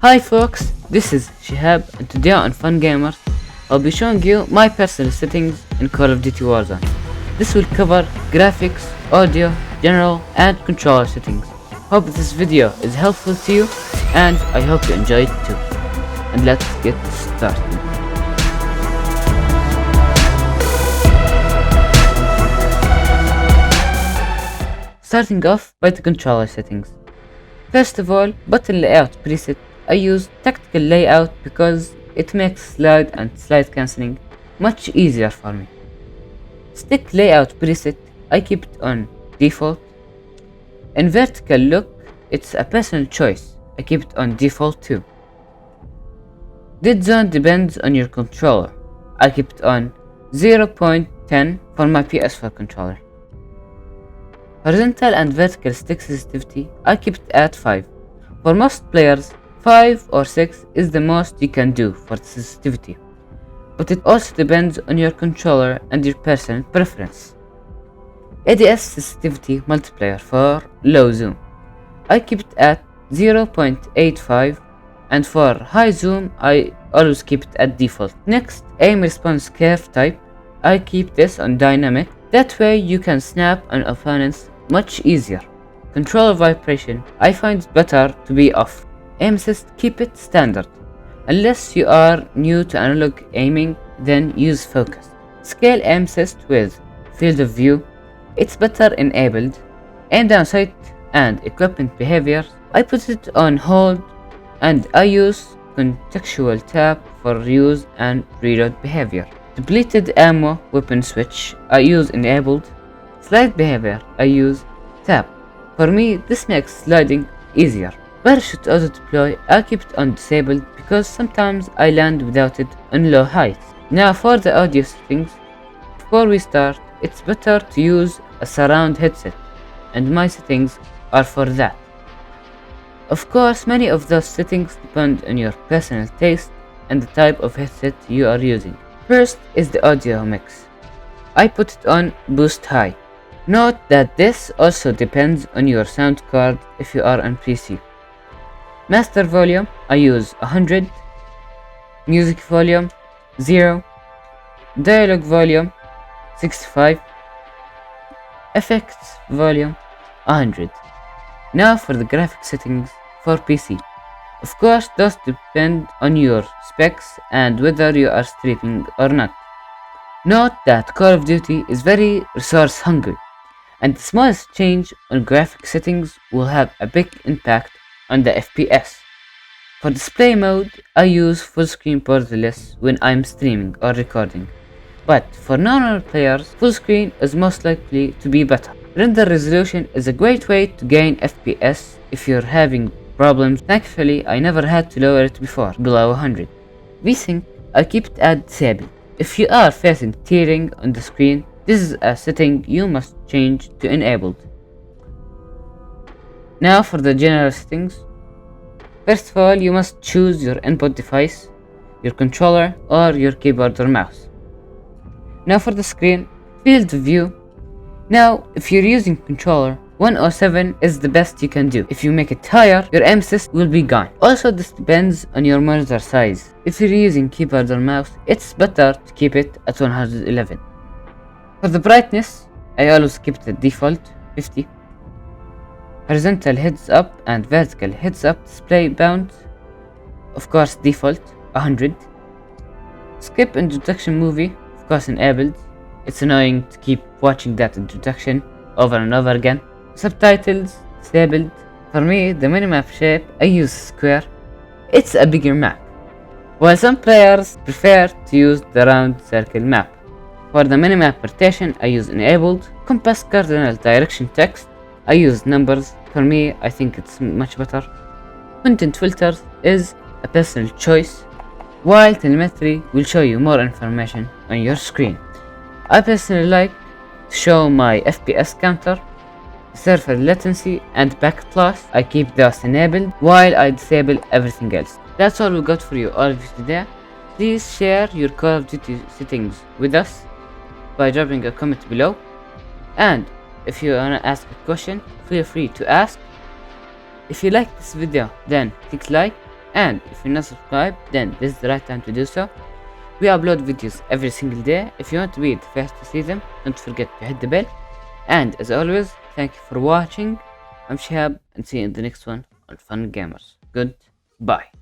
Hi folks, this is Shihab and today on Fun Gamers I'll be showing you my personal settings in Call of Duty Warzone. This will cover graphics, audio, general and controller settings. Hope this video is helpful to you and I hope you enjoy it too. And let's get started. Starting off by the controller settings. First of all, button layout preset. I use tactical layout because it makes slide and slide cancelling much easier for me. Stick layout preset, I keep it on default. In vertical look, it's a personal choice, I keep it on default too. Dead zone depends on your controller, I keep it on 0.10 for my PS4 controller. Horizontal and vertical stick sensitivity, I keep it at 5. For most players, 5 or 6 is the most you can do for the sensitivity, but it also depends on your controller and your personal preference. ADS sensitivity multiplier for low zoom, I keep it at 0.85, and for high zoom I always keep it at default. Next, aim response curve type, I keep this on dynamic, that way you can snap on opponents much easier. Controller vibration, I find it better to be off. Aim assist, keep it standard. Unless you are new to analog aiming, then use focus. Scale aim assist with field of view, it's better enabled. Aim down sight and equipment behavior, I put it on hold and I use contextual tap for use and reload behavior. Depleted ammo weapon switch, I use enabled. Slide behavior, I use tap. For me, this makes sliding easier. Parachute auto deploy, I keep it on disabled because sometimes I land without it on low heights. Now for the audio settings, before we start, it's better to use a surround headset, and my settings are for that. Of course, many of those settings depend on your personal taste and the type of headset you are using. First is the audio mix. I put it on boost high. Note that this also depends on your sound card if you are on PC. Master volume, I use 100. Music volume, 0. Dialogue volume, 65. Effects volume, 100. Now for the graphic settings for PC. Of course, those depend on your specs and whether you are streaming or not. Note that Call of Duty is very resource hungry, and the smallest change on graphic settings will have a big impact on the FPS. For display mode, I use full screen borderless when I'm streaming or recording, but for normal players, full screen is most likely to be better. Render resolution is a great way to gain FPS if you're having problems. Thankfully, I never had to lower it before, below 100. VSync, I keep it at disabled. If you are facing tearing on the screen, this is a setting you must change to enabled. Now for the general settings. First of all, you must choose your input device, your controller or your keyboard or mouse. Now for the screen, field of view. Now, if you're using controller, 107 is the best you can do. If you make it higher, your aim assist will be gone. Also, this depends on your monitor size. If you're using keyboard or mouse, it's better to keep it at 111. For the brightness, I always keep it at default, 50. Horizontal heads up and vertical heads up display bound, of course default, 100. Skip introduction movie, of course enabled. It's annoying to keep watching that introduction over and over again. Subtitles, disabled. For me, the minimap shape, I use square. It's a bigger map, while some players prefer to use the round circle map. For the minimap rotation, I use enabled. Compass cardinal direction text, I use numbers. For me, I think it's much better. Content filters is a personal choice, while telemetry will show you more information on your screen. I personally like to show my FPS counter, server latency and packet loss. I keep those enabled while I disable everything else. That's all we got for you all of you today. Please share your Call of Duty settings with us by dropping a comment below, and if you wanna ask a question, feel free to ask. If you like this video, then click like, And if you're not subscribed, then this is the right time to do so. We upload videos every single day. If you want to be the first to see them, don't forget to hit the bell. And as always, thank you for watching. I'm Shihab, and see you in the next one on Fun Gamers. Goodbye.